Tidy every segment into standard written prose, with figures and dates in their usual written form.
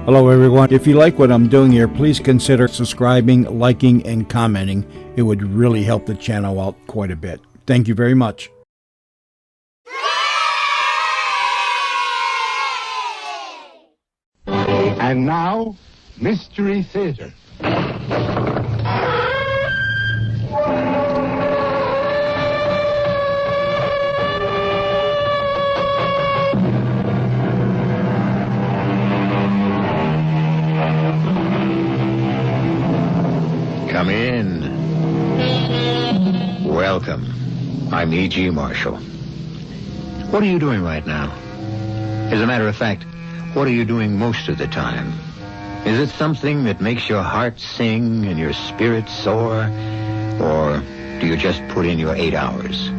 Hello, everyone. If you like what I'm doing here, please consider subscribing, liking, and commenting. It would really help the channel out quite a bit. Thank you very much. And now, Mystery Theater. Come in. Welcome. I'm E.G. Marshall. What are you doing right now? As a matter of fact, what are you doing most of the time? Is it something that makes your heart sing and your spirit soar? Or do you just put in your 8 hours?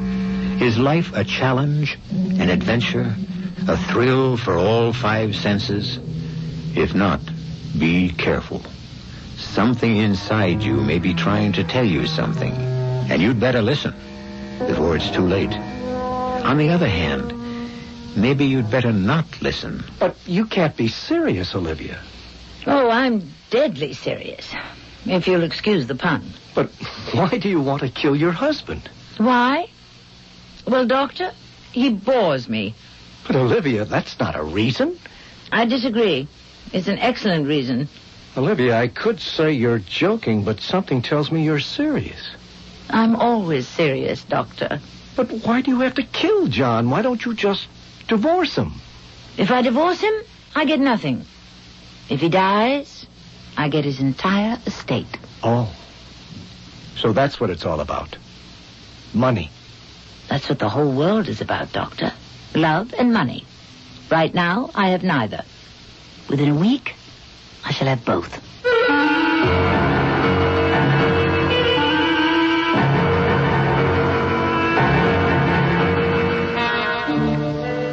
Is life a challenge, an adventure, a thrill for all 5 senses? If not, be careful. Something inside you may be trying to tell you something, and you'd better listen before it's too late. On the other hand, maybe you'd better not listen. But you can't be serious, Olivia. Oh, I'm deadly serious, if you'll excuse the pun. But why do you want to kill your husband? Why? Well, Doctor, he bores me. But Olivia, that's not a reason. I disagree. It's an excellent reason. Olivia, I could say you're joking, but something tells me you're serious. I'm always serious, Doctor. But why do you have to kill John? Why don't you just divorce him? If I divorce him, I get nothing. If he dies, I get his entire estate. Oh. So that's what it's all about. Money. That's what the whole world is about, Doctor. Love and money. Right now, I have neither. Within a week, I shall have both.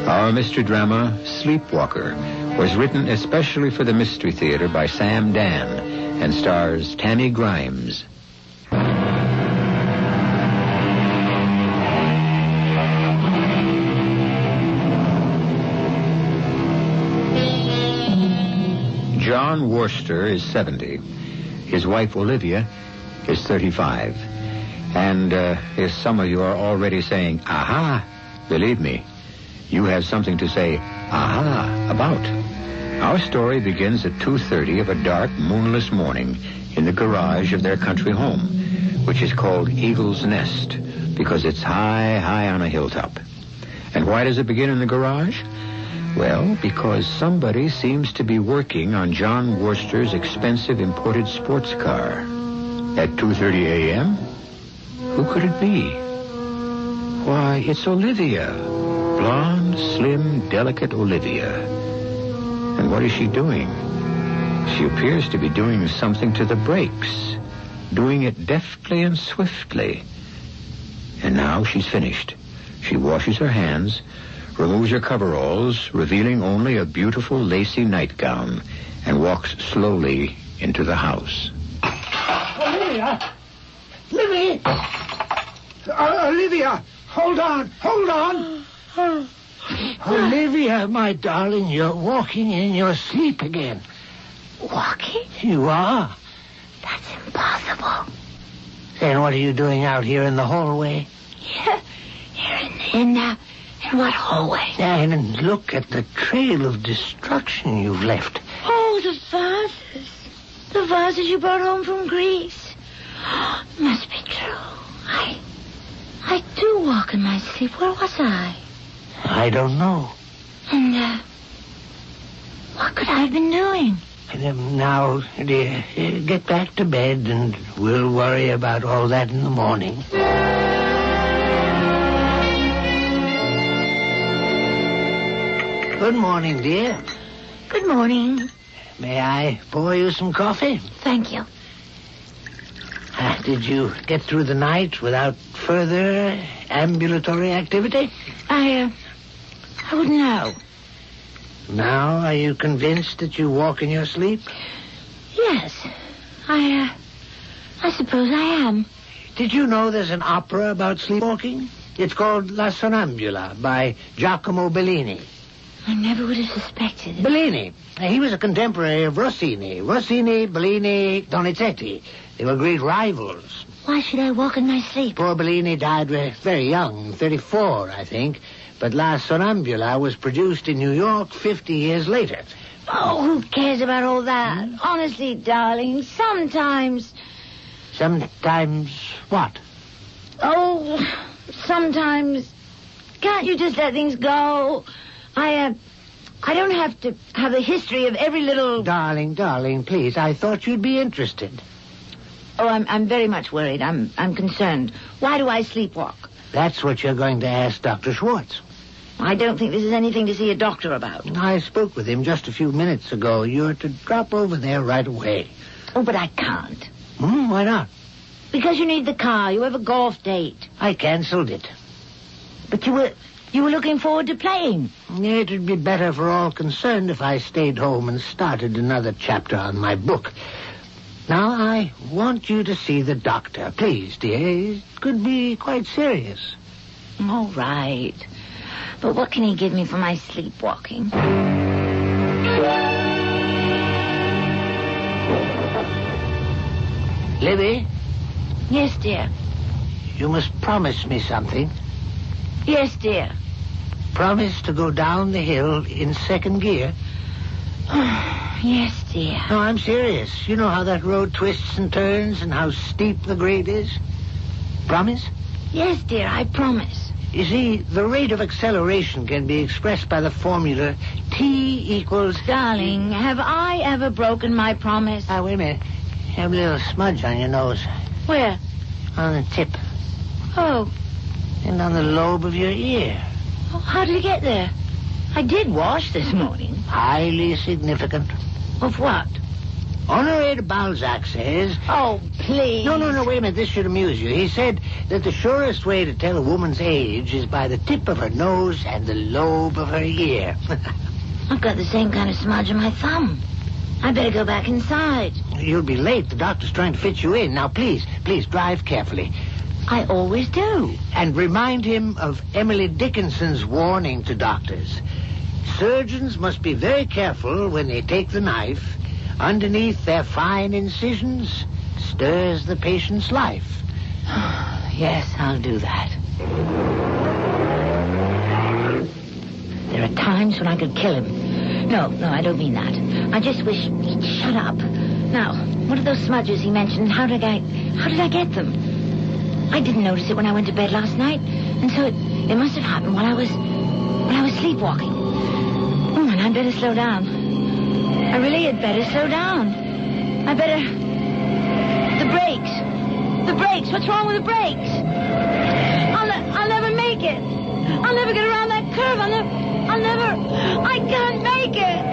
Our mystery drama, Sleepwalker, was written especially for the Mystery Theater by Sam Dan and stars Tammy Grimes. John Worcester is 70. His wife, Olivia, is 35. And if some of you are already saying, aha, believe me, you have something to say, aha, about. Our story begins at 2:30 of a dark, moonless morning in the garage of their country home, which is called Eagle's Nest because it's high, high on a hilltop. And why does it begin in the garage? Well, because somebody seems to be working on John Worcester's expensive imported sports car. At 2:30 a.m.? Who could it be? Why, it's Olivia. Blonde, slim, delicate Olivia. And what is she doing? She appears to be doing something to the brakes. Doing it deftly and swiftly. And now she's finished. She washes her hands, removes her coveralls, revealing only a beautiful lacy nightgown, and walks slowly into the house. Olivia! Livy! Olivia! Hold on! Olivia, my darling, you're walking in your sleep again. Walking? You are. That's impossible. Then what are you doing out here in the hallway? Here in what hallway? And look at the trail of destruction you've left. Oh, the vases. The vases you brought home from Greece. Must be true. I do walk in my sleep. Where was I? I don't know. And, what could I have been doing? Now, dear, get back to bed and we'll worry about all that in the morning. Good morning, dear. Good morning. May I pour you some coffee? Thank you. Did you get through the night without further ambulatory activity? I wouldn't know. Now, are you convinced that you walk in your sleep? Yes. I suppose I am. Did you know there's an opera about sleepwalking? It's called La Sonnambula by Giacomo Bellini. I never would have suspected. Bellini. He was a contemporary of Rossini. Rossini, Bellini, Donizetti. They were great rivals. Why should I walk in my sleep? Poor Bellini died very young, 34, I think. But La Sonnambula was produced in New York 50 years later. Oh, who cares about all that? Honestly, darling, sometimes... Sometimes what? Oh, sometimes... Can't you just let things go? I don't have to have the history of every little... Darling, please. I thought you'd be interested. Oh, I'm very much worried. I'm concerned. Why do I sleepwalk? That's what you're going to ask Dr. Schwartz. I don't think this is anything to see a doctor about. I spoke with him just a few minutes ago. You're to drop over there right away. Oh, but I can't. Why not? Because you need the car. You have a golf date. I canceled it. But you were looking forward to playing. It would be better for all concerned if I stayed home and started another chapter on my book. Now, I want you to see the doctor. Please, dear. It could be quite serious. All right. But what can he give me for my sleepwalking? Libby, Yes, dear. you must promise me something. Yes, dear. Promise to go down the hill in second gear. Yes, dear. No, I'm serious. You know how that road twists and turns and how steep the grade is? Promise? Yes, dear, I promise. You see, the rate of acceleration can be expressed by the formula T equals... Darling, have I ever broken my promise? Wait a minute. You have a little smudge on your nose. Where? On the tip. Oh. And on the lobe of your ear. Oh, how did it get there? I did wash this morning. Highly significant. Of what? Honoré de Balzac says... Oh, please. No, wait a minute. This should amuse you. He said that the surest way to tell a woman's age is by the tip of her nose and the lobe of her ear. I've got the same kind of smudge on my thumb. I better go back inside. You'll be late. The doctor's trying to fit you in. Now, please, drive carefully. I always do. And remind him of Emily Dickinson's warning to doctors. Surgeons must be very careful when they take the knife. Underneath their fine incisions stirs the patient's life. Yes, I'll do that. There are times when I could kill him. No, I don't mean that. I just wish he'd shut up. Now, what are those smudges he mentioned? How did I get them? I didn't notice it when I went to bed last night, and so it must have happened while I was sleepwalking. And I'd better slow down. I really had better slow down. I better... The brakes. What's wrong with the brakes? I'll never make it. I'll never get around that curve. I can't make it.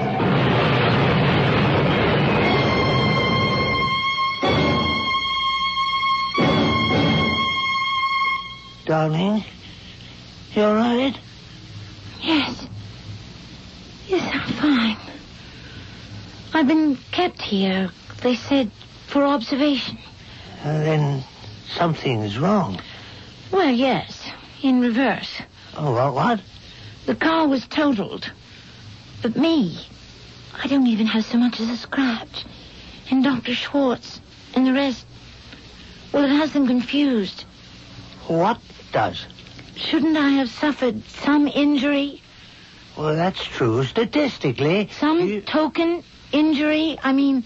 Darling, you all right? Yes, I'm fine. I've been kept here, they said, for observation. Then something's wrong. Well, yes, in reverse. Oh, what? The car was totaled. But me, I don't even have so much as a scratch. And Dr. Schwartz and the rest, well, it has them confused. What does? Shouldn't I have suffered some injury? Well, that's true. Statistically... Some token injury? I mean,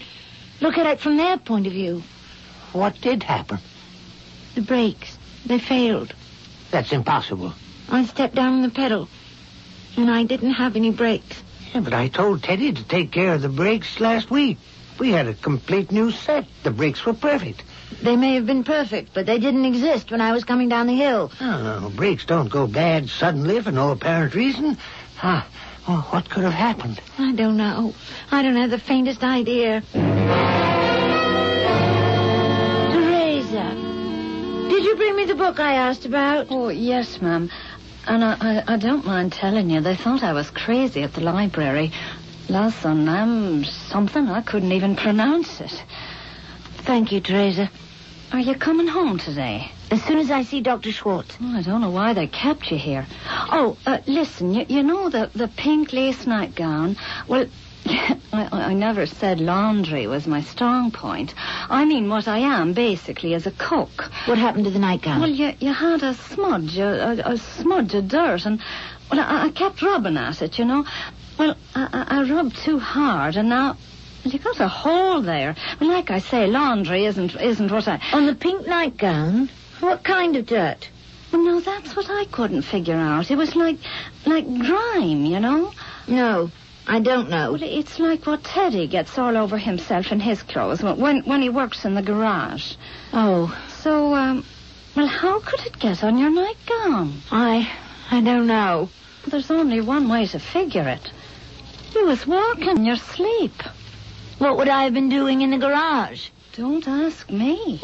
look at it from their point of view. What did happen? The brakes, they failed. That's impossible. I stepped down on the pedal, and I didn't have any brakes. Yeah, but I told Teddy to take care of the brakes last week. We had a complete new set. The brakes were perfect. They may have been perfect, but they didn't exist when I was coming down the hill. Oh, brakes don't go bad suddenly for no apparent reason. Well, what could have happened? I don't know. I don't have the faintest idea. Teresa, did you bring me the book I asked about? Oh, yes, ma'am. And I don't mind telling you, they thought I was crazy at the library. La Sonnambula something, I couldn't even pronounce it. Thank you, Teresa. Are you coming home today? As soon as I see Dr. Schwartz. Oh, I don't know why they kept you here. Oh, listen, you know the pink lace nightgown? Well, I never said laundry was my strong point. I mean what I am, basically, as a cook. What happened to the nightgown? Well, you had a smudge, a smudge of dirt, and well, I kept rubbing at it, you know. Well, I rubbed too hard, and now... Well, you got a hole there. Well, like I say, laundry isn't what I... On the pink nightgown? What kind of dirt? Well, no, that's what I couldn't figure out. It was like grime, you know? No, I don't know. Well, it's like what Teddy gets all over himself and his clothes when he works in the garage. Oh. So, well, how could it get on your nightgown? I don't know. Well, there's only one way to figure it. You was walking in your sleep. What would I have been doing in the garage? Don't ask me.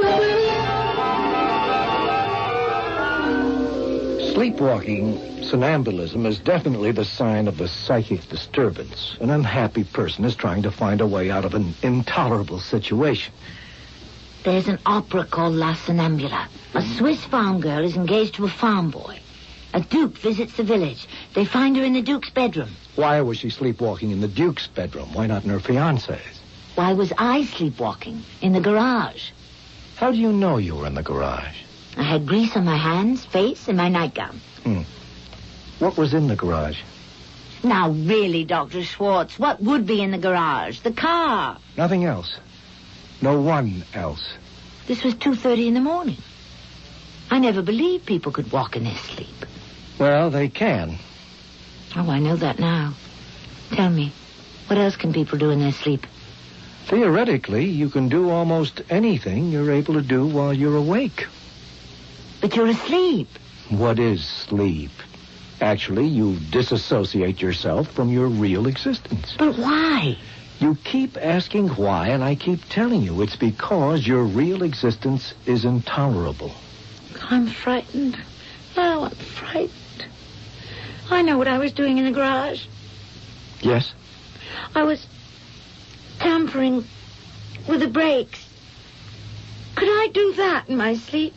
Sleepwalking, somnambulism, is definitely the sign of a psychic disturbance. An unhappy person is trying to find a way out of an intolerable situation. There's an opera called La Sonnambula. A Swiss farm girl is engaged to a farm boy. A duke visits the village. They find her in the duke's bedroom. Why was she sleepwalking in the Duke's bedroom? Why not in her fiancé's? Why was I sleepwalking in the garage? How do you know you were in the garage? I had grease on my hands, face, and my nightgown. What was in the garage? Now, really, Dr. Schwartz, what would be in the garage? The car. Nothing else. No one else. This was 2:30 in the morning. I never believed people could walk in their sleep. Well, they can. Oh, I know that now. Tell me, what else can people do in their sleep? Theoretically, you can do almost anything you're able to do while you're awake. But you're asleep. What is sleep? Actually, you disassociate yourself from your real existence. But why? You keep asking why, and I keep telling you it's because your real existence is intolerable. I'm frightened. Now I'm frightened. I know what I was doing in the garage. Yes? I was tampering with the brakes. Could I do that in my sleep?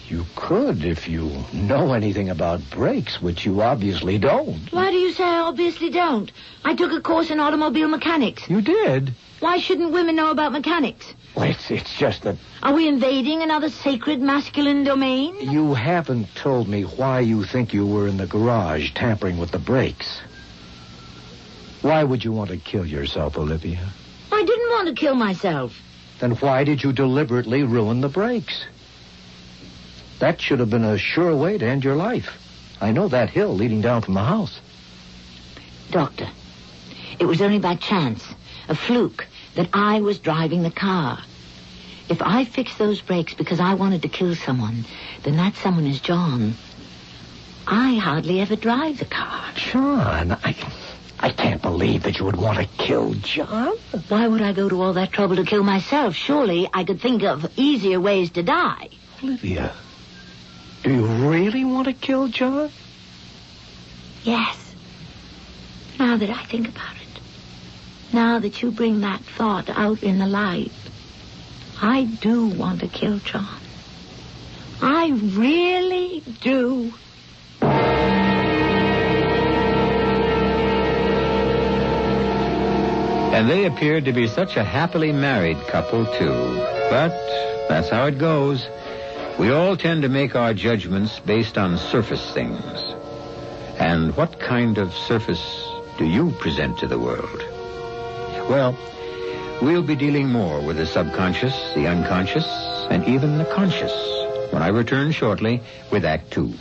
You could if you know anything about brakes, which you obviously don't. Why do you say I obviously don't? I took a course in automobile mechanics. You did? Why shouldn't women know about mechanics? Well, it's just that... Are we invading another sacred masculine domain? You haven't told me why you think you were in the garage tampering with the brakes. Why would you want to kill yourself, Olivia? I didn't want to kill myself. Then why did you deliberately ruin the brakes? That should have been a sure way to end your life. I know that hill leading down from the house. Doctor, it was only by chance, a fluke, that I was driving the car. If I fixed those brakes because I wanted to kill someone, then that someone is John. I hardly ever drive the car. John, I can't believe that you would want to kill John. Why would I go to all that trouble to kill myself? Surely I could think of easier ways to die. Olivia, do you really want to kill John? Yes. Now that I think about it. Now that you bring that thought out in the light. I do want to kill John. I really do. And they appeared to be such a happily married couple, too. But that's how it goes. We all tend to make our judgments based on surface things. And what kind of surface do you present to the world? Well, we'll be dealing more with the subconscious, the unconscious, and even the conscious when I return shortly with Act 2.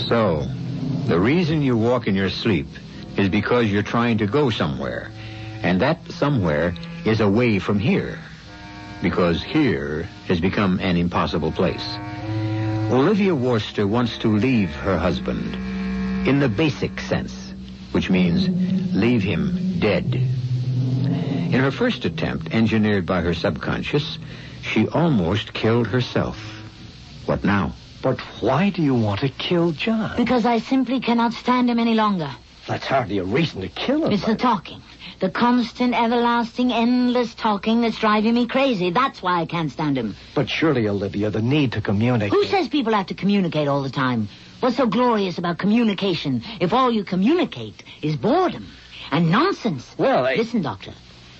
So, the reason you walk in your sleep is because you're trying to go somewhere. And that somewhere is away from here. Because here has become an impossible place. Olivia Worcester wants to leave her husband in the basic sense, which means leave him dead. In her first attempt, engineered by her subconscious, she almost killed herself. What now? But why do you want to kill John? Because I simply cannot stand him any longer. That's hardly a reason to kill him. It's the talking. The constant, everlasting, endless talking that's driving me crazy. That's why I can't stand him. But surely, Olivia, the need to communicate... Who says people have to communicate all the time? What's so glorious about communication if all you communicate is boredom and nonsense? Well, Listen, Doctor.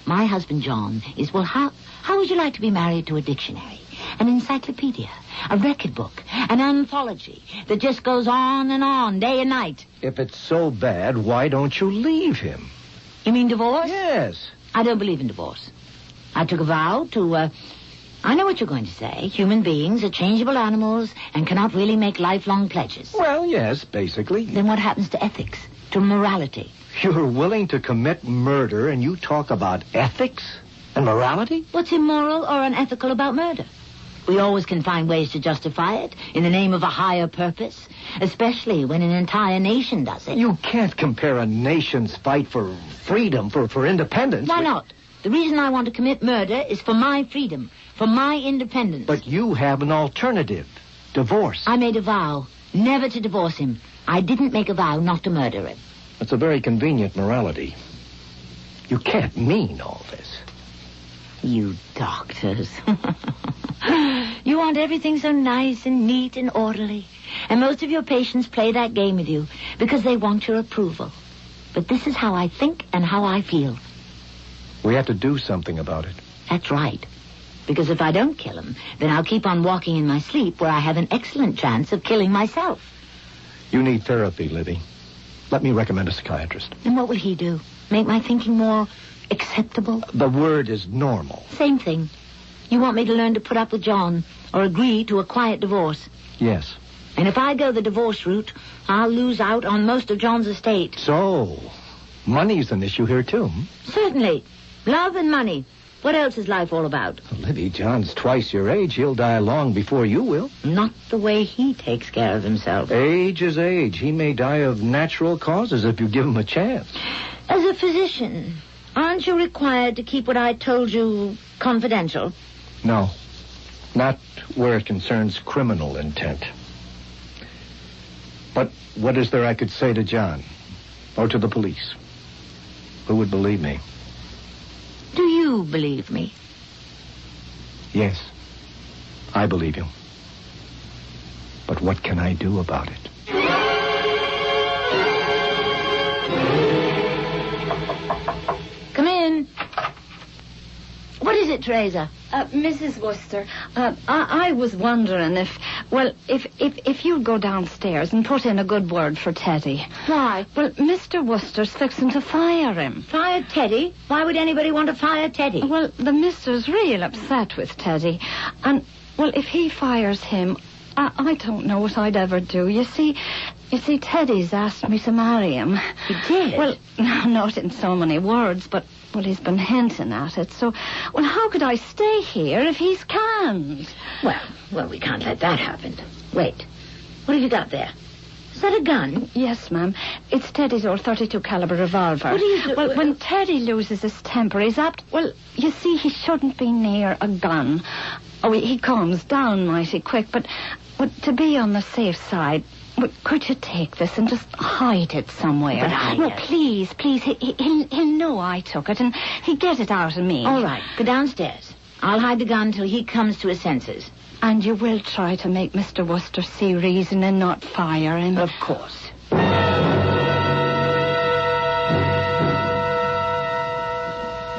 My husband, John, is, well, how would you like to be married to a dictionary, an encyclopedia, a record book, an anthology that just goes on, day and night? If it's so bad, why don't you leave him? You mean divorce? Yes. I don't believe in divorce. I took a vow to, I know what you're going to say. Human beings are changeable animals and cannot really make lifelong pledges. Well, yes, basically. Then what happens to ethics, to morality? You're willing to commit murder and you talk about ethics and morality? What's immoral or unethical about murder? We always can find ways to justify it in the name of a higher purpose, especially when an entire nation does it. You can't compare a nation's fight for freedom, for independence. Why not? The reason I want to commit murder is for my freedom, for my independence. But you have an alternative. Divorce. I made a vow never to divorce him. I didn't make a vow not to murder him. That's a very convenient morality. You can't mean all this. You doctors. You want everything so nice and neat and orderly. And most of your patients play that game with you because they want your approval. But this is how I think and how I feel. We have to do something about it. That's right. Because if I don't kill him, then I'll keep on walking in my sleep where I have an excellent chance of killing myself. You need therapy, Livy. Let me recommend a psychiatrist. And what will he do? Make my thinking more acceptable? The word is normal. Same thing. You want me to learn to put up with John or agree to a quiet divorce? Yes. And if I go the divorce route, I'll lose out on most of John's estate. So, money's an issue here, too. Certainly. Love and money. What else is life all about? Livy, John's twice your age. He'll die long before you will. Not the way he takes care of himself. Age is age. He may die of natural causes if you give him a chance. As a physician, aren't you required to keep what I told you confidential? No. Not where it concerns criminal intent. But what is there I could say to John? Or to the police? Who would believe me? Do you believe me? Yes. I believe you. But what can I do about it? Come in. What is it, Teresa? Mrs. Worcester, I was wondering if you'd go downstairs and put in a good word for Teddy. Why? Well, Mr. Worcester's fixing to fire him. Fire Teddy? Why would anybody want to fire Teddy? Well, the mister's real upset with Teddy. And, well, if he fires him, I don't know what I'd ever do. You see, Teddy's asked me to marry him. He did? Well, not in so many words, but, well, he's been hinting at it. So, well, how could I stay here if he's canned? Well, we can't let that happen. Wait. What have you got there? Is that a gun? Yes, ma'am. It's Teddy's old .32 caliber revolver. What do you do? Well, when Teddy loses his temper, he's apt... Well, you see, he shouldn't be near a gun. Oh, he calms down mighty quick, but to be on the safe side... Well, could you take this and just hide it somewhere? But No, please. He'll know I took it, and he'll get it out of me. All right, go downstairs. I'll hide the gun till he comes to his senses. And you will try to make Mr. Worcester see reason and not fire him? Of course.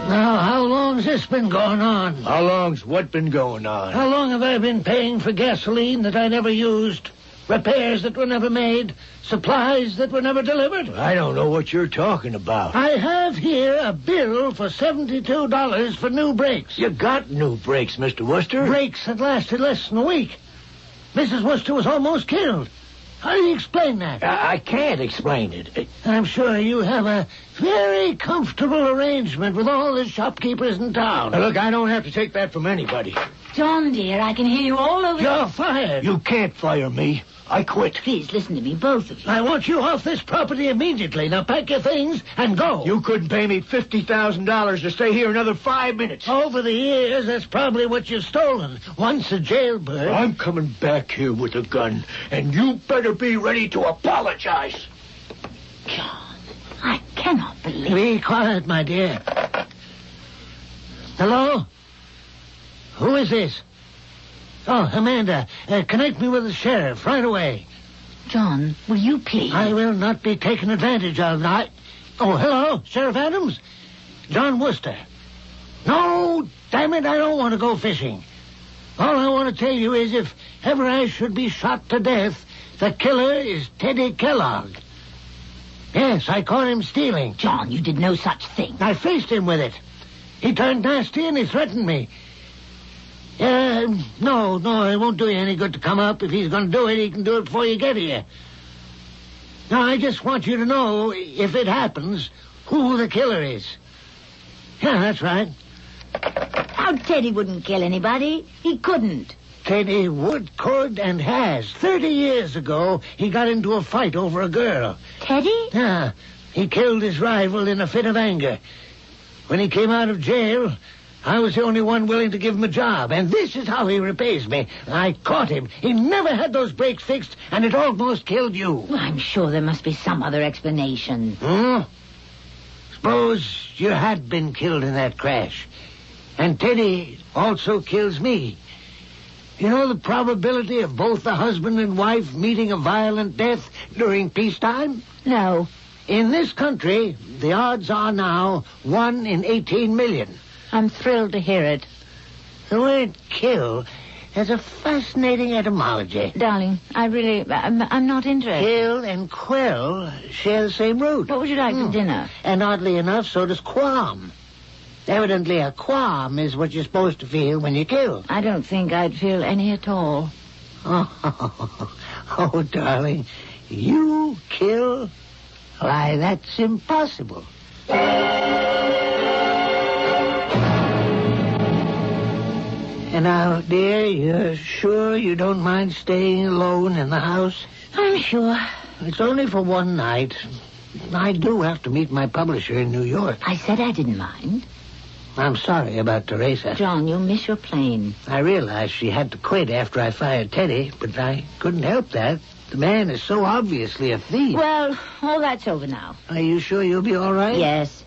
Now, how long's this been going on? How long's what been going on? How long have I been paying for gasoline that I never used? Repairs that were never made? Supplies that were never delivered? I don't know what you're talking about. I have here a bill for $72 for new brakes. You got new brakes, Mr. Worcester. Brakes that lasted less than a week. Mrs. Worcester was almost killed. How do you explain that? I can't explain it. I'm sure you have a very comfortable arrangement with all the shopkeepers in town. Now, look, I don't have to take that from anybody. John, dear, I can hear you all over... You're fired. You can't fire me. I quit. Please, listen to me, both of you. I want you off this property immediately. Now pack your things and go. You couldn't pay me $50,000 to stay here another 5 minutes. Over the years, that's probably what you've stolen. Once a jailbird. I'm coming back here with a gun, and you better be ready to apologize. John, I cannot believe... Be quiet, my dear. Hello? Who is this? Oh, Amanda, connect me with the sheriff right away. John, will you please? I will not be taken advantage of. Oh, hello, Sheriff Adams? John Worcester. No, damn it, I don't want to go fishing. All I want to tell you is if ever I should be shot to death, the killer is Teddy Kellogg. Yes, I caught him stealing. John, you did no such thing. I faced him with it. He turned nasty and he threatened me. No, it won't do you any good to come up. If he's going to do it, he can do it before you get here. Now, I just want you to know, if it happens, who the killer is. Yeah, that's right. How Teddy wouldn't kill anybody? He couldn't. Teddy would, could, and has. 30 years ago, he got into a fight over a girl. Teddy? Yeah, he killed his rival in a fit of anger. When he came out of jail, I was the only one willing to give him a job, and this is how he repays me. I caught him. He never had those brakes fixed, and it almost killed you. Well, I'm sure there must be some other explanation. Suppose you had been killed in that crash, and Teddy also kills me. You know the probability of both the husband and wife meeting a violent death during peacetime? No. In this country, the odds are now 1 in 18 million. I'm thrilled to hear it. The word kill has a fascinating etymology. Darling, I'm not interested. Kill and quell share the same root. What would you like for dinner? And oddly enough, so does qualm. Evidently, a qualm is what you're supposed to feel when you kill. I don't think I'd feel any at all. Oh, darling, you kill? Why, that's impossible. And now, dear, you're sure you don't mind staying alone in the house? I'm sure. It's only for one night. I do have to meet my publisher in New York. I said I didn't mind. I'm sorry about Teresa. John, you'll miss your plane. I realized she had to quit after I fired Teddy, but I couldn't help that. The man is so obviously a thief. Well, all that's over now. Are you sure you'll be all right? Yes.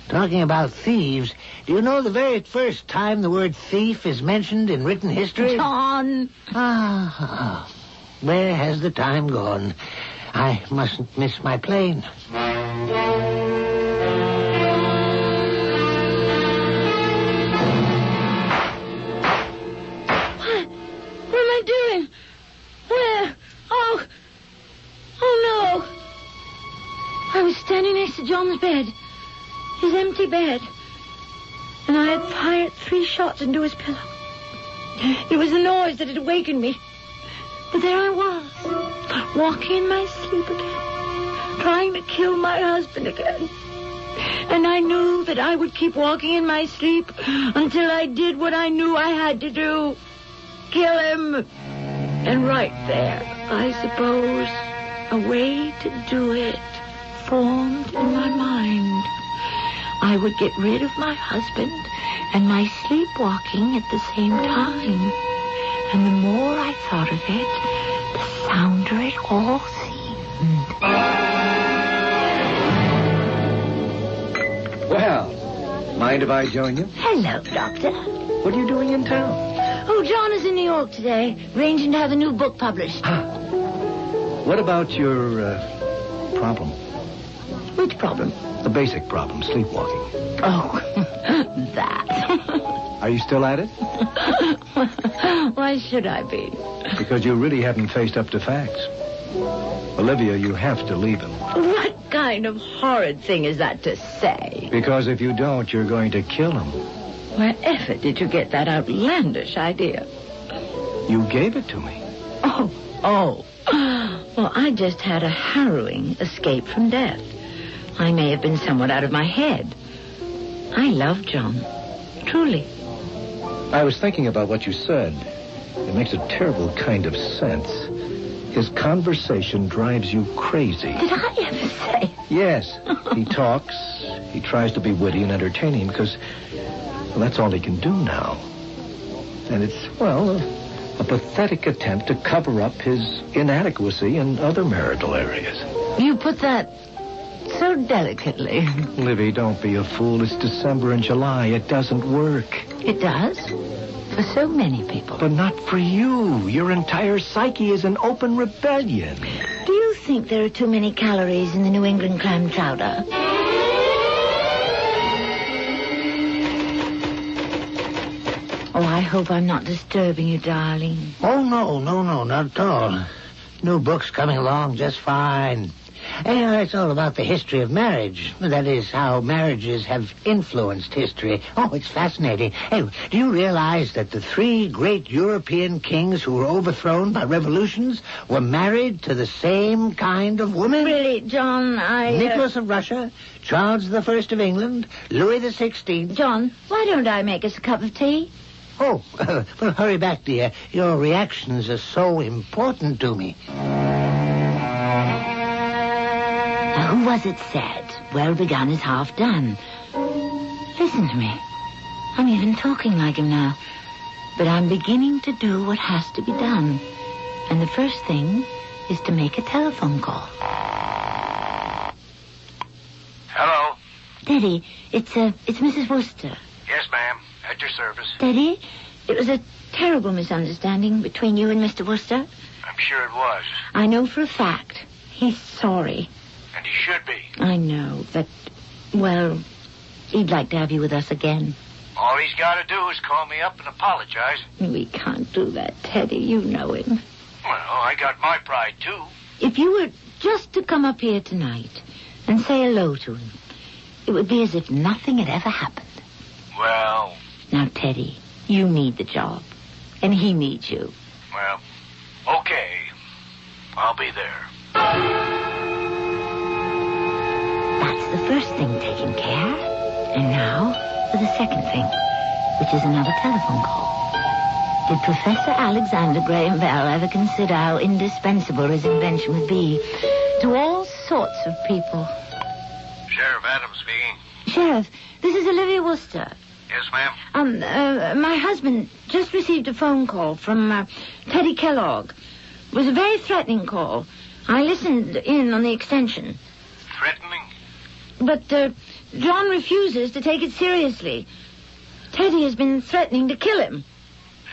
Talking about thieves, do you know the very first time the word thief is mentioned in written history? John! Where has the time gone? I mustn't miss my plane. What am I doing? Where? Oh, no. I was standing next to John's bed. His empty bed. And I had fired 3 shots into his pillow. It was the noise that had awakened me. But there I was, walking in my sleep again, trying to kill my husband again. And I knew that I would keep walking in my sleep until I did what I knew I had to do. Kill him. And right there, I suppose, a way to do it formed in my mind. I would get rid of my husband and my sleepwalking at the same time. And the more I thought of it, the sounder it all seemed. Well, mind if I join you? Hello, Doctor. What are you doing in town? Oh, John is in New York today, arranging to have a new book published. What about your, problem? Which problem? The basic problem, sleepwalking. Oh, that. Are you still at it? Why should I be? Because you really haven't faced up to facts. Olivia, you have to leave him. What kind of horrid thing is that to say? Because if you don't, you're going to kill him. Wherever did you get that outlandish idea? You gave it to me. Oh. Well, I just had a harrowing escape from death. I may have been somewhat out of my head. I love John. Truly. I was thinking about what you said. It makes a terrible kind of sense. His conversation drives you crazy. Did I ever say? Yes. He talks. He tries to be witty and entertaining because that's all he can do now. And it's, well, a pathetic attempt to cover up his inadequacy in other marital areas. You put that so delicately. Livy, don't be a fool. It's December and July. It doesn't work. It does. For so many people. But not for you. Your entire psyche is in open rebellion. Do you think there are too many calories in the New England clam chowder? Oh, I hope I'm not disturbing you, darling. Oh, no, not at all. New book's coming along just fine. It's all about the history of marriage. That is, how marriages have influenced history. Oh, it's fascinating. Hey, do you realize that the 3 great European kings who were overthrown by revolutions were married to the same kind of woman? Really, John, Nicholas of Russia, Charles I of England, Louis XVI. John, why don't I make us a cup of tea? Oh, well, hurry back, dear. Your reactions are so important to me. Now, who was it said? Well begun is half done. Listen to me. I'm even talking like him now. But I'm beginning to do what has to be done. And the first thing is to make a telephone call. Hello? Daddy, it's Mrs. Worcester. Yes, ma'am. At your service. Daddy, it was a terrible misunderstanding between you and Mr. Worcester. I'm sure it was. I know for a fact. He's sorry. And he should be. I know, but, well, he'd like to have you with us again. All he's got to do is call me up and apologize. We can't do that, Teddy. You know him. Well, I got my pride, too. If you were just to come up here tonight and say hello to him, it would be as if nothing had ever happened. Well... Now, Teddy, you need the job, and he needs you. Well, okay. I'll be there. That's the first thing taken care. And now for the second thing, which is another telephone call. Did Professor Alexander Graham Bell ever consider how indispensable his invention would be to all sorts of people? Sheriff Adams speaking. Sheriff, this is Olivia Worcester. Yes, ma'am? My husband just received a phone call from Teddy Kellogg. It was a very threatening call. I listened in on the extension. Threatening? But John refuses to take it seriously. Teddy has been threatening to kill him.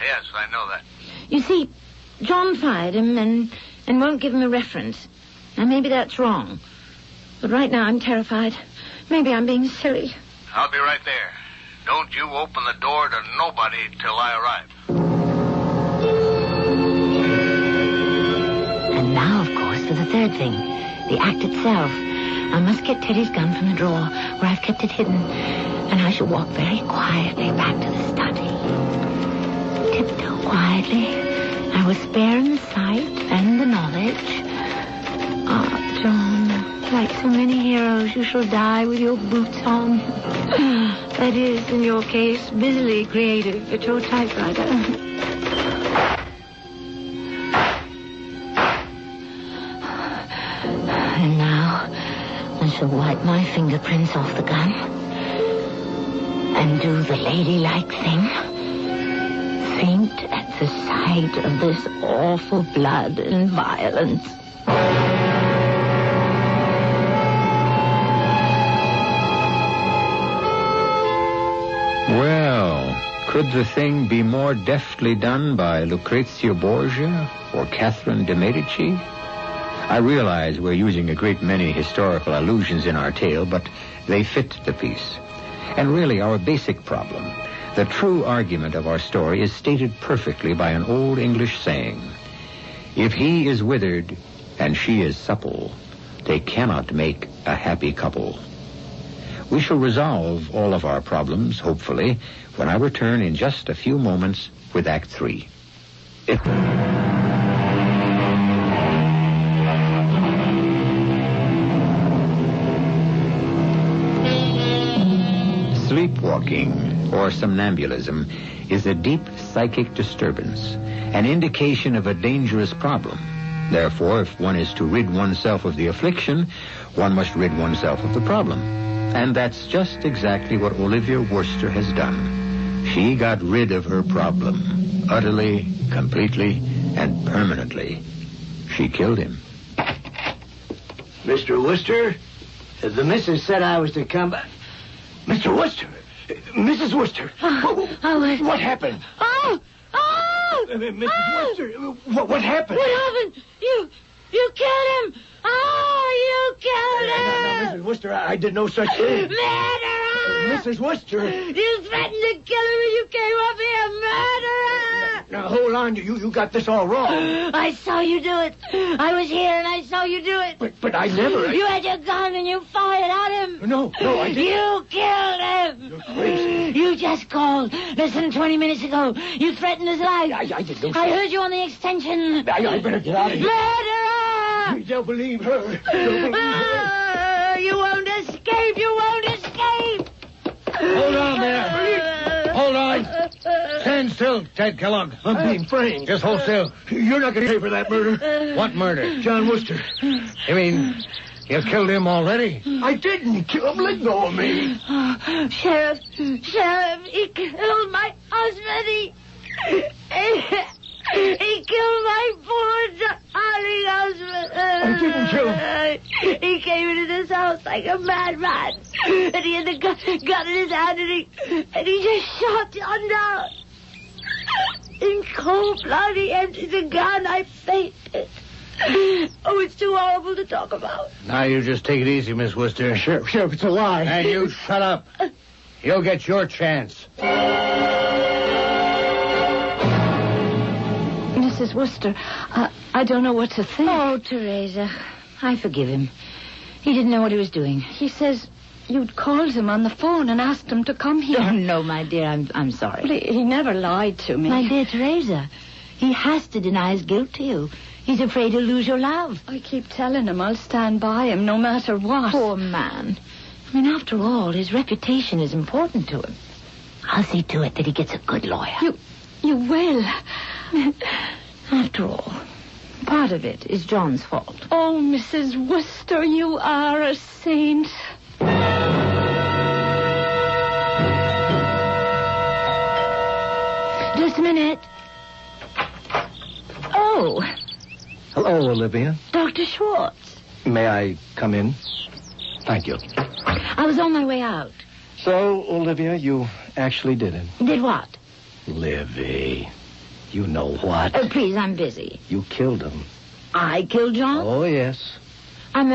Yes, I know that. You see, John fired him and won't give him a reference. Now, maybe that's wrong. But right now I'm terrified. Maybe I'm being silly. I'll be right there. Don't you open the door to nobody till I arrive. And now, of course, for the third thing, the act itself. I must get Teddy's gun from the drawer where I've kept it hidden, and I shall walk very quietly back to the study. Tiptoe quietly. I will spare him the sight and the knowledge. Ah, John, like so many heroes, you shall die with your boots on. That is, in your case, busily creative at your typewriter. And now, I shall wipe my fingerprints off the gun and do the ladylike thing. Faint at the sight of this awful blood and violence. Well, could the thing be more deftly done by Lucrezia Borgia or Catherine de Medici? I realize we're using a great many historical allusions in our tale, but they fit the piece. And really, our basic problem, the true argument of our story, is stated perfectly by an old English saying. If he is withered and she is supple, they cannot make a happy couple. We shall resolve all of our problems, hopefully, when I return in just a few moments with Act 3. Sleepwalking, or somnambulism, is a deep psychic disturbance, an indication of a dangerous problem. Therefore, if one is to rid oneself of the affliction, one must rid oneself of the problem. And that's just exactly what Olivia Worcester has done. She got rid of her problem, utterly, completely, and permanently. She killed him. Mr. Worcester, the missus said I was to come back. Mr. Worcester! Mrs. Worcester! What happened? Mrs. Worcester, what happened? What happened? You killed him! You killed him! Now, Mrs. Worcester, I did no such thing. Murderer! Mrs. Worcester! You threatened to kill him when you came up here! Murderer! Now, hold on. You got this all wrong. I saw you do it. I was here and I saw you do it. But I never... You had your gun and you fired at him. No, I didn't. You killed him. You're crazy. You just called less than 20 minutes ago. You threatened his life. I did no such... I heard you on the extension. I better get out of here. Murderer! Don't believe her. Don't believe her. You won't escape. You won't escape. Hold on there. Hold on. Stand still, Ted Kellogg. I'm being framed. Just hold still. You're not going to pay for that murder. What murder? John Worcester. You mean you killed him already? I didn't kill him. Let go of me. Sheriff, he killed my husband. He killed my poor darling husband. I didn't kill him. He came into this house like a madman. And he had the gun in his hand and he just shot John down. In cold blood, he emptied the gun. I fainted. Oh, it's too horrible to talk about. Now, you just take it easy, Miss Worcester. Sheriff, it's a lie. And you shut up. You'll get your chance. Mrs. Worcester, I don't know what to think. Oh, Teresa, I forgive him. He didn't know what he was doing. He says you'd called him on the phone and asked him to come here. Oh, no, my dear, I'm sorry. Well, he never lied to me. My dear Teresa, he has to deny his guilt to you. He's afraid he'll lose your love. I keep telling him I'll stand by him no matter what. Poor man. I mean, after all, his reputation is important to him. I'll see to it that he gets a good lawyer. You will. After all, part of it is John's fault. Oh, Mrs. Worcester, you are a saint. Just a minute. Oh, Hello, Olivia. Dr. Schwartz. May I come in? Thank you. I was on my way out. So, Olivia, you actually did it. Did what? Livy, you know what? Oh, please, I'm busy. You killed him. I killed John? Oh, yes. I'm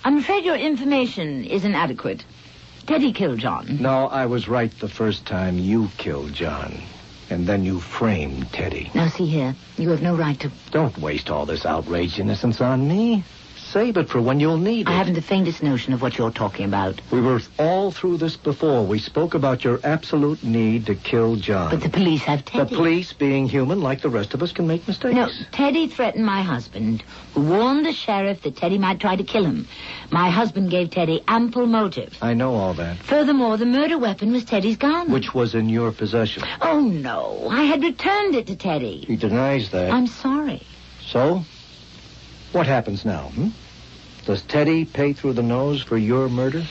afraid your information isn't adequate. Teddy killed John. No, I was right the first time. You killed John. And then you framed Teddy. Now, see here. You have no right to... Don't waste all this outraged innocence on me. Save it for when you'll need it. I haven't the faintest notion of what you're talking about. We were all through this before. We spoke about your absolute need to kill John. But the police have Teddy. The police, being human like the rest of us, can make mistakes. No, Teddy threatened my husband, who warned the sheriff that Teddy might try to kill him. My husband gave Teddy ample motive. I know all that. Furthermore, the murder weapon was Teddy's gun. Which was in your possession. Oh, no. I had returned it to Teddy. He denies that. I'm sorry. So? What happens now, Does Teddy pay through the nose for your murder?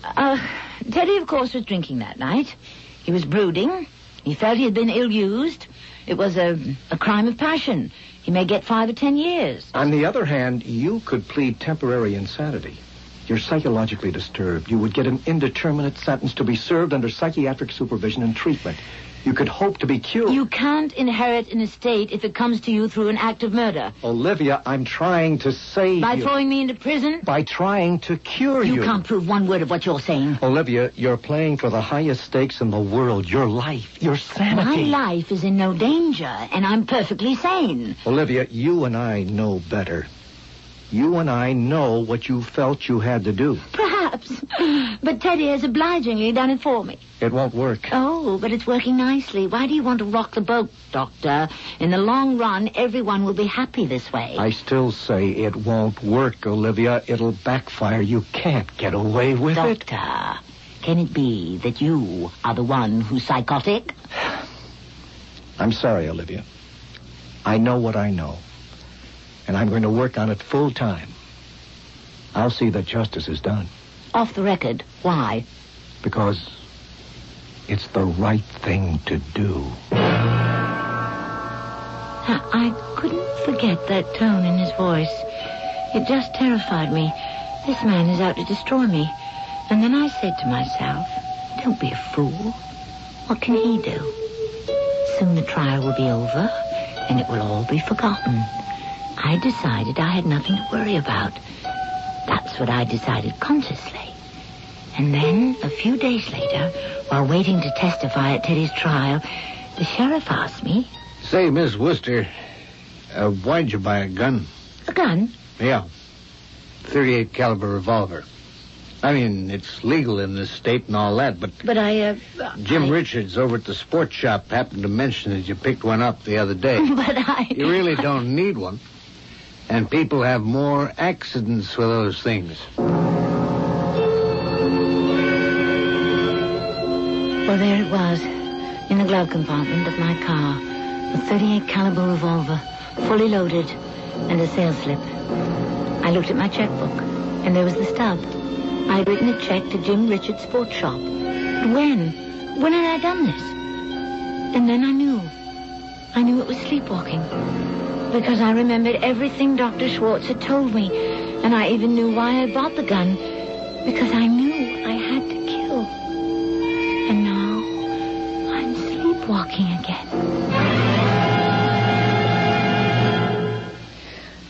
Teddy, of course, was drinking that night. He was brooding. He felt he had been ill-used. It was a crime of passion. He may get 5 or 10 years. On the other hand, you could plead temporary insanity. You're psychologically disturbed. You would get an indeterminate sentence to be served under psychiatric supervision and treatment. You could hope to be cured. You can't inherit an estate if it comes to you through an act of murder. Olivia, I'm trying to save By you. throwing me into prison? By trying to cure you. You can't prove one word of what you're saying. Olivia, you're playing for the highest stakes in the world. Your life, your sanity. My life is in no danger, and I'm perfectly sane. Olivia, you and I know better. You and I know what you felt you had to do. Perhaps. But Teddy has obligingly done it for me. It won't work. Oh, but it's working nicely. Why do you want to rock the boat, Doctor? In the long run, everyone will be happy this way. I still say it won't work, Olivia. It'll backfire. You can't get away with it. Doctor, can it be that you are the one who's psychotic? I'm sorry, Olivia. I know what I know. And I'm going to work on it full time. I'll see that justice is done. Off the record, why? Because it's the right thing to do. I couldn't forget that tone in his voice. It just terrified me. This man is out to destroy me. And then I said to myself, don't be a fool. What can he do? Soon the trial will be over, and it will all be forgotten. I decided I had nothing to worry about. That's what I decided consciously. And then, a few days later, while waiting to testify at Teddy's trial, the sheriff asked me... Say, Miss Worcester, why'd you buy a gun? A gun? Yeah. .38 caliber revolver. I mean, it's legal in this state and all that, but... But Jim Richards over at the sports shop happened to mention that you picked one up the other day. But You really don't need one. And people have more accidents with those things. Well, there it was, in the glove compartment of my car. A .38 caliber revolver, fully loaded, and a sales slip. I looked at my checkbook, and there was the stub. I had written a check to Jim Richards' sports shop. But when? When had I done this? And then I knew. I knew it was sleepwalking. Because I remembered everything Dr. Schwartz had told me. And I even knew why I bought the gun. Because I knew I had to kill. And now I'm sleepwalking again.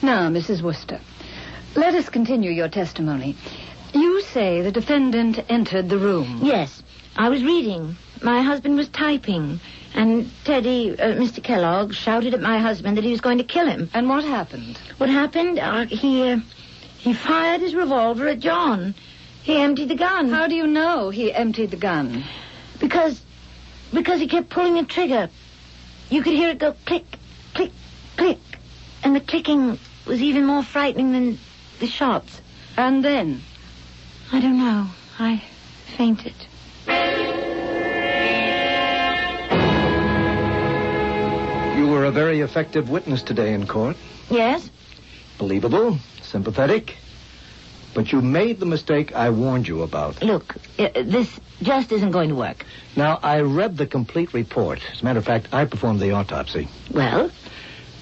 Now, Mrs. Worcester, let us continue your testimony. You say the defendant entered the room. Yes, I was reading. My husband was typing. And Teddy, Mr. Kellogg, shouted at my husband that he was going to kill him. And what happened? What happened? He fired his revolver at John. He emptied the gun. How do you know he emptied the gun? Because he kept pulling the trigger. You could hear it go click, click, click. And the clicking was even more frightening than the shots. And then? I don't know. I fainted. You were a very effective witness today in court. Yes? Believable, sympathetic. But you made the mistake I warned you about. Look, this just isn't going to work. Now, I read the complete report. As a matter of fact, I performed the autopsy. Well?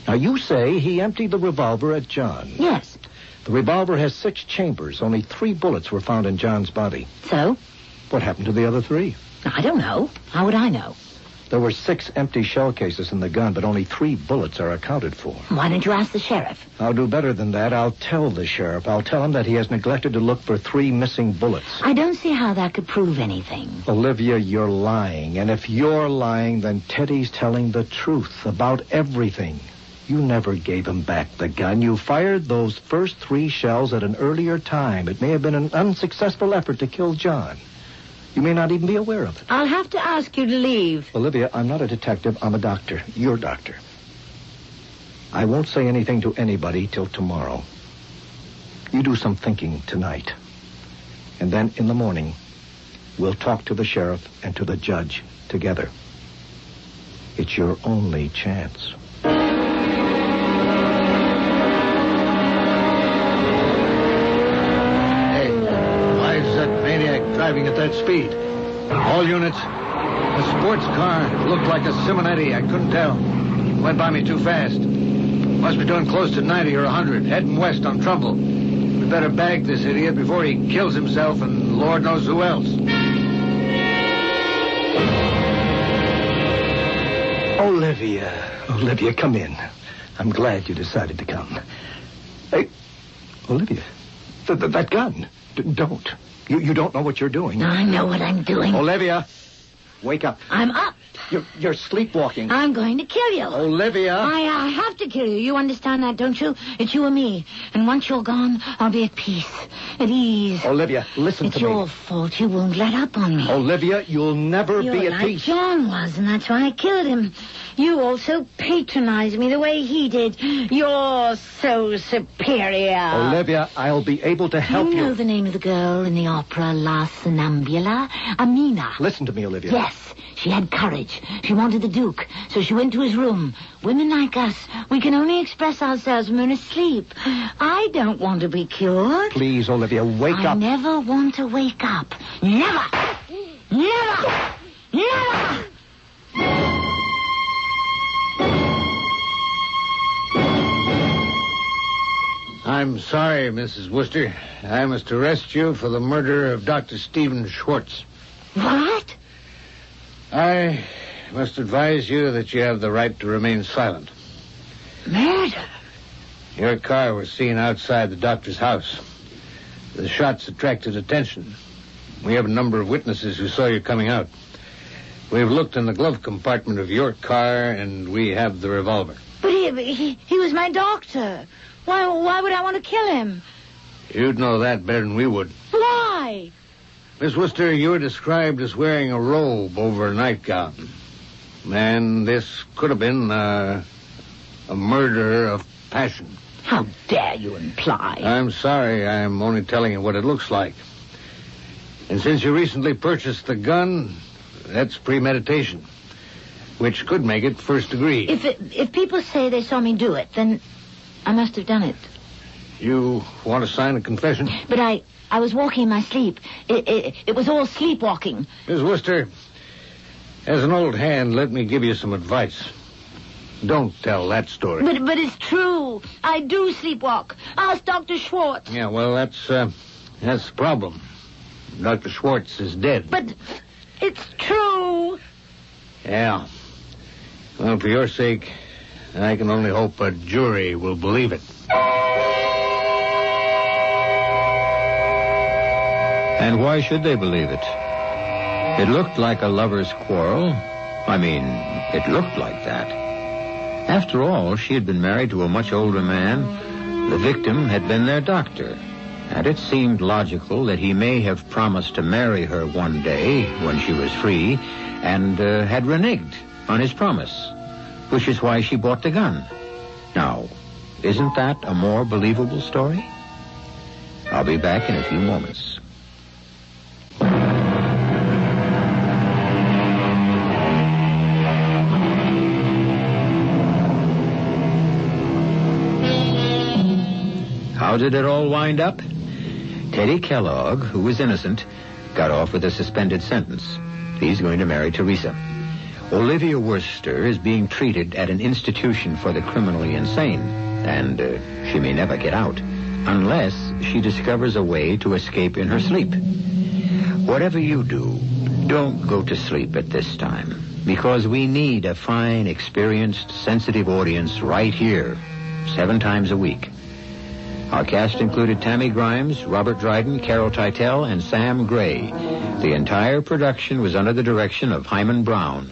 Now, you say he emptied the revolver at John. Yes. The revolver has 6 chambers. Only 3 bullets were found in John's body. So? What happened to the other 3? I don't know. How would I know? There were 6 empty shell cases in the gun, but only 3 bullets are accounted for. Why don't you ask the sheriff? I'll do better than that. I'll tell the sheriff. I'll tell him that he has neglected to look for 3 missing bullets. I don't see how that could prove anything. Olivia, you're lying. And if you're lying, then Teddy's telling the truth about everything. You never gave him back the gun. You fired those first 3 shells at an earlier time. It may have been an unsuccessful effort to kill John. You may not even be aware of it. I'll have to ask you to leave. Olivia, I'm not a detective. I'm a doctor. Your doctor. I won't say anything to anybody till tomorrow. You do some thinking tonight. And then in the morning, we'll talk to the sheriff and to the judge together. It's your only chance. Driving at that speed. All units. A sports car looked like a Simonetti. I couldn't tell. Went by me too fast. Must be doing close to 90 or 100, heading west on Trumbull. We better bag this idiot before he kills himself and Lord knows who else. Olivia, come in. I'm glad you decided to come. Hey, Olivia, that gun. Don't. You don't know what you're doing. I know what I'm doing. Olivia, wake up. I'm up. You're sleepwalking. I'm going to kill you. Olivia. I have to kill you. You understand that, don't you? It's you and me. And once you're gone, I'll be at peace, at ease. Olivia, listen to me. It's your fault. You won't let up on me. Olivia, you'll never You're be at like peace. John was, and that's why I killed him. You also patronize me the way he did. You're so superior. Olivia, I'll be able to help You you. know the name of the girl in the opera La Sonnambula? Amina. Listen to me, Olivia. Yes, she had courage. She wanted the Duke, so she went to his room. Women like us, we can only express ourselves when we're asleep. I don't want to be cured. Please, Olivia, wake I up. never want to wake up. Never! Never! Never! I'm sorry, Mrs. Worcester. I must arrest you for the murder of Dr. Stephen Schwartz. What? I must advise you that you have the right to remain silent. Murder? Your car was seen outside the doctor's house. The shots attracted attention. We have a number of witnesses who saw you coming out. We've looked in the glove compartment of your car, and we have the revolver. But he was my doctor. Why would I want to kill him? You'd know that better than we would. Why? Miss Worcester, you were described as wearing a robe over a nightgown. And this could have been a murder of passion. How dare you imply? I'm sorry, I'm only telling you what it looks like. And since you recently purchased the gun, that's premeditation, which could make it first degree. If people say they saw me do it, then I must have done it. You want to sign a confession? But I was walking in my sleep. It was all sleepwalking. Miss Worcester, as an old hand, let me give you some advice. Don't tell that story. But it's true. I do sleepwalk. Ask Dr. Schwartz. Yeah, well, that's the problem. Dr. Schwartz is dead. But it's true. Yeah. Well, for your sake, I can only hope a jury will believe it. And why should they believe it? It looked like a lover's quarrel. I mean, it looked like that. After all, she had been married to a much older man. The victim had been their doctor. And it seemed logical that he may have promised to marry her one day when she was free and had reneged on his promise, which is why she bought the gun. Now, isn't that a more believable story? I'll be back in a few moments. How did it all wind up? Teddy Kellogg, who was innocent, got off with a suspended sentence. He's going to marry Teresa. Olivia Worcester is being treated at an institution for the criminally insane, and she may never get out unless she discovers a way to escape in her sleep. Whatever you do, don't go to sleep at this time, because we need a fine, experienced, sensitive audience right here, 7 times a week. Our cast included Tammy Grimes, Robert Dryden, Carol Teitel, and Sam Gray. The entire production was under the direction of Hyman Brown.